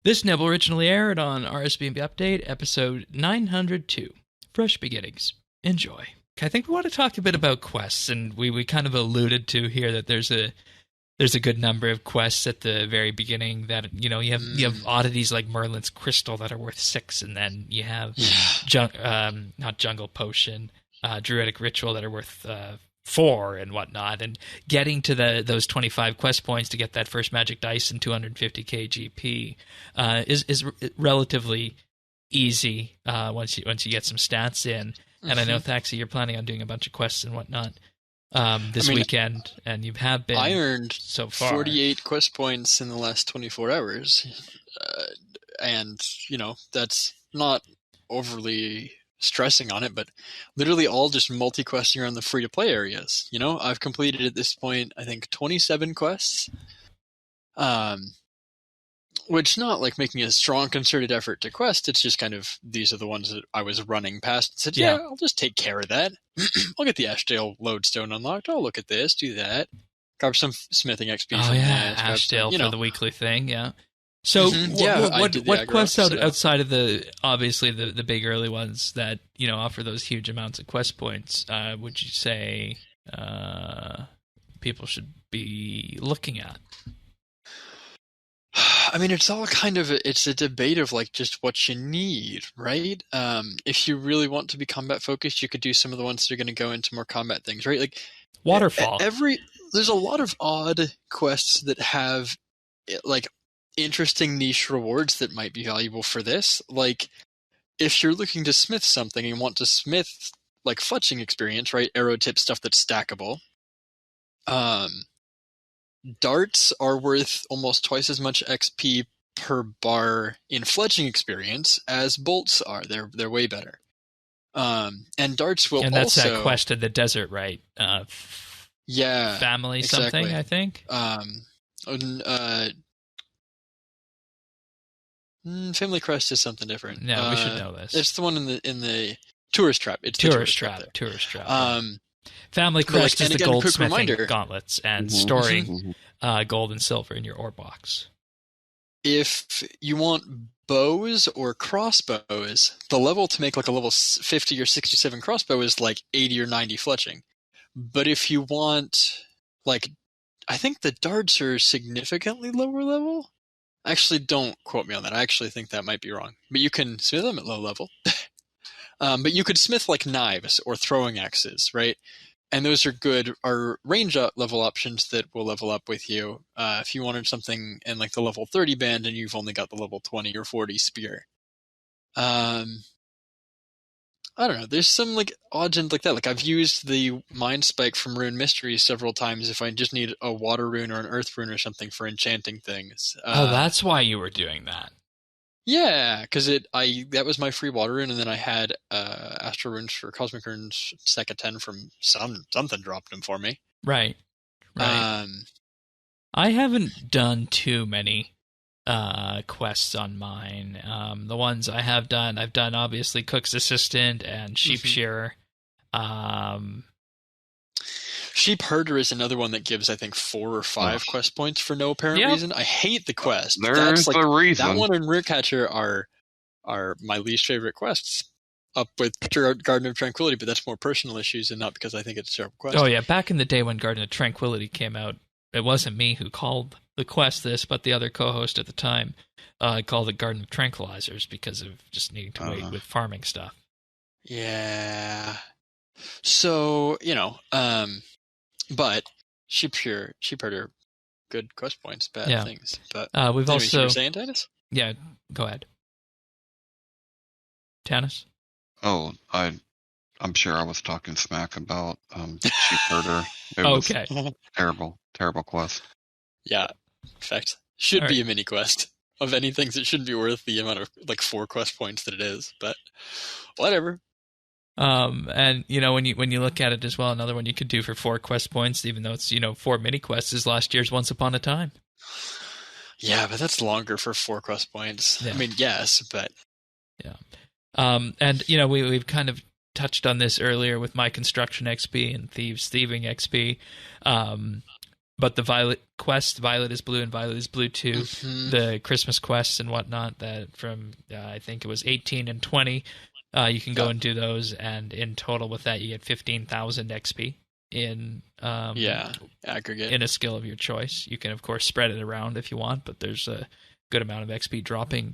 This nibble originally aired on RSBANDB Update, episode 902, Fresh Beginnings. Enjoy. I think we want to talk a bit about quests, and we kind of alluded to here that there's a good number of quests at the very beginning that, you have oddities like Merlin's Crystal that are worth 6, and then you have not Jungle Potion, Druidic Ritual that are worth 4 and whatnot, and getting to those 25 quest points to get that first magic dice and 250k GP is relatively easy once you get some stats in. And I know, Thaxi, you're planning on doing a bunch of quests and whatnot this weekend, and you have been. I earned so far 48 quest points in the last 24 hours, and that's not overly stressing on it, but literally all just multi-questing around the free-to-play areas. I've completed at this point, I think, 27 quests, which not like making a strong concerted effort to quest. It's just kind of, these are the ones that I was running past and said, yeah, I'll just take care of that. I'll get the Ashdale lodestone unlocked. I'll look at this, do that. Grab some smithing XP from that. Ashdale for the weekly thing, yeah. So what quests outside of obviously the big early ones that offer those huge amounts of quest points would you say people should be looking at? I mean, it's all kind of it's a debate of like just what you need, right? If you really want to be combat focused, you could do some of the ones that are going to go into more combat things, right? Like Waterfall. There's a lot of odd quests that have like interesting niche rewards that might be valuable for this. Like if you're looking to smith something and want to smith like fletching experience, right? Arrow tip stuff that's stackable. Darts are worth almost twice as much XP per bar in fletching experience as bolts are. They're way better. And darts will also... And that's that quest in the desert, right? Yeah. Family exactly. something, I think? Family Crest is something different. No, we should know this. It's the one in the Tourist Trap. It's Tourist Trap. Family Crest is the goldsmithing gauntlets and storing gold and silver in your ore box. If you want bows or crossbows, the level to make like a level 50 or 67 crossbow is like 80 or 90 fletching. But if you want, like, I think the darts are significantly lower level. Actually, don't quote me on that. I actually think that might be wrong. But you can smith them at low level. But you could smith like knives or throwing axes, right? And those are range level options that will level up with you. If you wanted something in like the level 30 band and you've only got the level 20 or 40 spear. I don't know. There's some like odds and like that. Like I've used the Mind Spike from Rune Mysteries several times if I just need a water rune or an earth rune or something for enchanting things. That's why you were doing that. Yeah, because that was my free water rune, and then I had Astral Runes for Cosmic Runes Second 10 from something dropped them for me. Right. I haven't done too many quests on mine. The ones I have done, I've done obviously Cook's Assistant and Sheep Shearer. Sheep Herder is another one that gives, I think, 4 or 5 quest points for no apparent reason. I hate the quest. There's the reason. That one and Rearcatcher are my least favorite quests, up with Garden of Tranquility, but that's more personal issues and not because I think it's a terrible quest. Oh yeah, back in the day when Garden of Tranquility came out, it wasn't me who called the quest this, but the other co-host at the time called it Garden of Tranquilizers because of just needing to wait with farming stuff. Yeah. So, but Sheep Herder, good quest points, bad things. But we've also... You were saying, Tannis? Yeah, go ahead. Tannis? Oh, I'm sure I was talking smack about Sheep Herder. It was terrible quest. Yeah, in fact, should be a mini quest of any things. It shouldn't be worth the amount of like 4 quest points that it is, but whatever. And when you look at it as well, another one you could do for 4 quest points, even though it's 4 mini quests, is last year's Once Upon a Time. Yeah, but that's longer for 4 quest points. Yeah. I mean, yes, but yeah. And we've kind of touched on this earlier with my construction XP and thieves thieving XP. But the Violet quest, Violet is Blue and Violet is Blue 2, the Christmas quests and whatnot, that from, I think it was 18 and 20, you can go and do those, and in total with that you get 15,000 XP in aggregate in a skill of your choice. You can, of course, spread it around if you want, but there's a good amount of XP dropping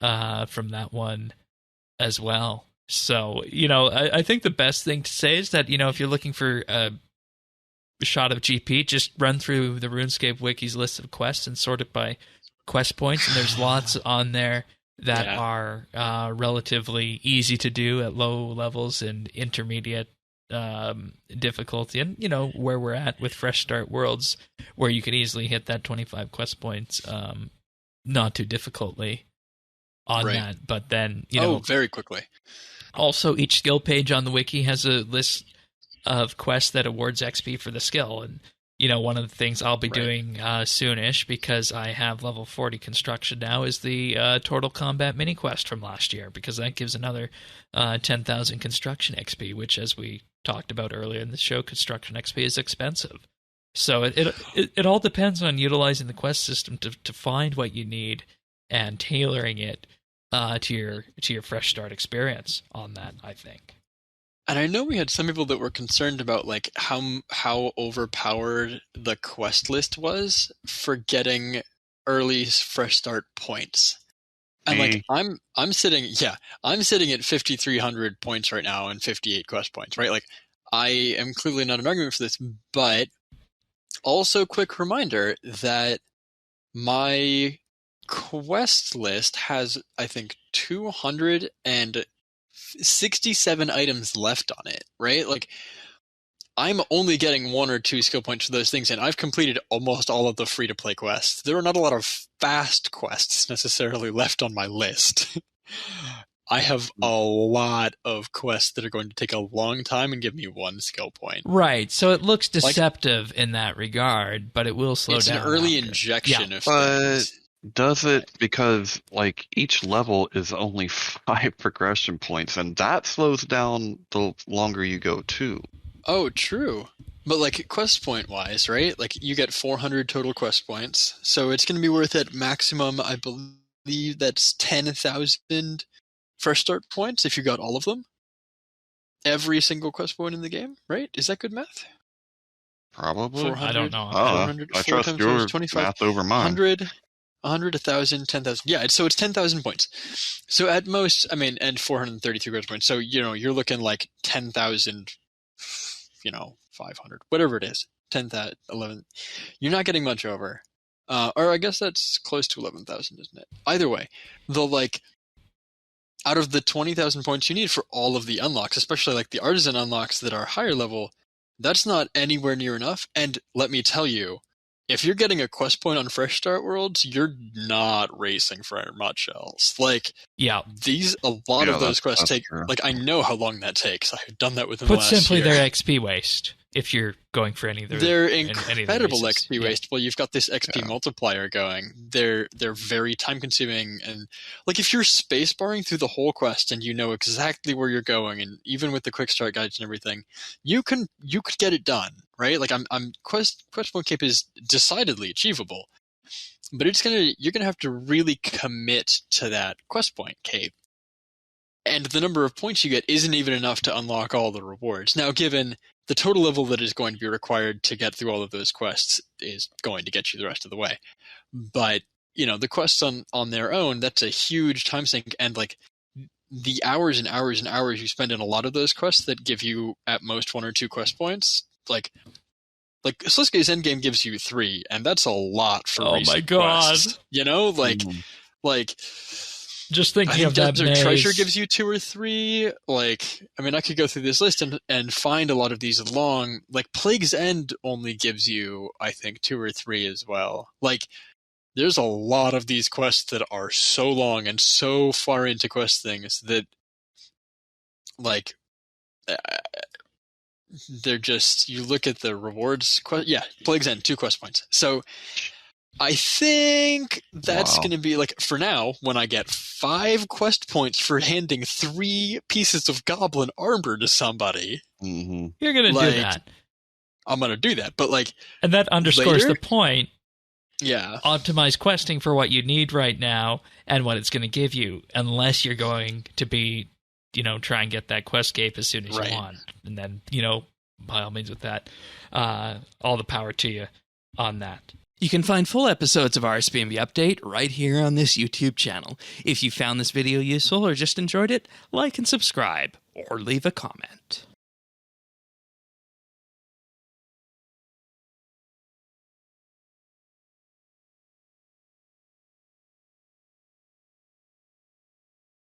from that one as well. So, I think the best thing to say is that, if you're looking for a shot of GP, just run through the RuneScape Wiki's list of quests and sort it by quest points, and there's lots on there that are relatively easy to do at low levels and intermediate difficulty, and where we're at with Fresh Start Worlds, where you can easily hit that 25 quest points not too difficultly on that. But then very quickly. Also, each skill page on the wiki has a list of quests that awards XP for the skill, and one of the things I'll be doing soonish, because I have level 40 construction now, is the Total Combat mini quest from last year, because that gives another 10,000 construction XP, which, as we talked about earlier in the show, construction XP is expensive. So it all depends on utilizing the quest system to find what you need and tailoring it to your fresh start experience on that, I think. And I know we had some people that were concerned about like how overpowered the quest list was for getting early fresh start points. And like I'm sitting at 5,300 points right now and 58 quest points, right? Like, I am clearly not an argument for this, but also quick reminder that my quest list has, I think, 267 items left on it, right? Like, I'm only getting 1 or 2 skill points for those things, and I've completed almost all of the free-to-play quests. There are not a lot of fast quests necessarily left on my list. I have a lot of quests that are going to take a long time and give me 1 skill point. Right, so it looks deceptive in that regard, but it will slow down. It's an early injection of things. Does it, because like each level is only 5 progression points, and that slows down the longer you go too. Oh, true. But like quest point wise, right? Like, you get 400 total quest points, so it's going to be worth at maximum, I believe that's 10,000 fresh start points if you got all of them. Every single quest point in the game, right? Is that good math? Probably. I don't know. I trust your math over mine. 100, 1,000, 10,000. Yeah, so it's 10,000 points. So at most, and 433 quest points. So, you're looking like 10,000, 500, whatever it is. 10,000, 11. You're not getting much over. Or I guess that's close to 11,000, isn't it? Either way, out of the 20,000 points you need for all of the unlocks, especially like the artisan unlocks that are higher level, that's not anywhere near enough. And let me tell you, if you're getting a quest point on Fresh Start Worlds, you're not racing for much else. Like, a lot of those quests take, true. Like, I know how long that takes. I've done that within the last year. Put simply, they're XP waste if you're going for any of their. They're incredible XP waste. Well, you've got this XP multiplier going. They're very time consuming, and like, if you're space barring through the whole quest and you know exactly where you're going, and even with the quick start guides and everything, you could get it done, right? Like, quest point cape is decidedly achievable, but you're gonna have to really commit to that quest point cape. And the number of points you get isn't even enough to unlock all the rewards. Now, given the total level that is going to be required to get through all of those quests is going to get you the rest of the way. But, the quests on their own, that's a huge time sink. And like, the hours and hours and hours you spend in a lot of those quests that give you at most 1 or 2 quest points, like Slisuke's endgame gives you 3, and that's a lot for recent my god. Quests. Like just thinking of that Desert Treasure gives you 2 or 3. Like, I could go through this list and find a lot of these long. Like, Plague's End only gives you, I think, 2 or 3 as well. Like, there's a lot of these quests that are so long and so far into quest things that, like, they're just, you look at the rewards. Plague's End, 2 quest points. So I think that's going to be, like, for now, when I get 5 quest points for handing 3 pieces of goblin armor to somebody. Mm-hmm. You're going to do that. I'm going to do that. But like, and that underscores later? the point. Yeah. Optimize questing for what you need right now and what it's going to give you, unless you're going to be, try and get that quest cape as soon as Right. you want. And then, by all means with that, all the power to you on that. You can find full episodes of RSBANDB Update right here on this YouTube channel. If you found this video useful or just enjoyed it, like and subscribe, or leave a comment.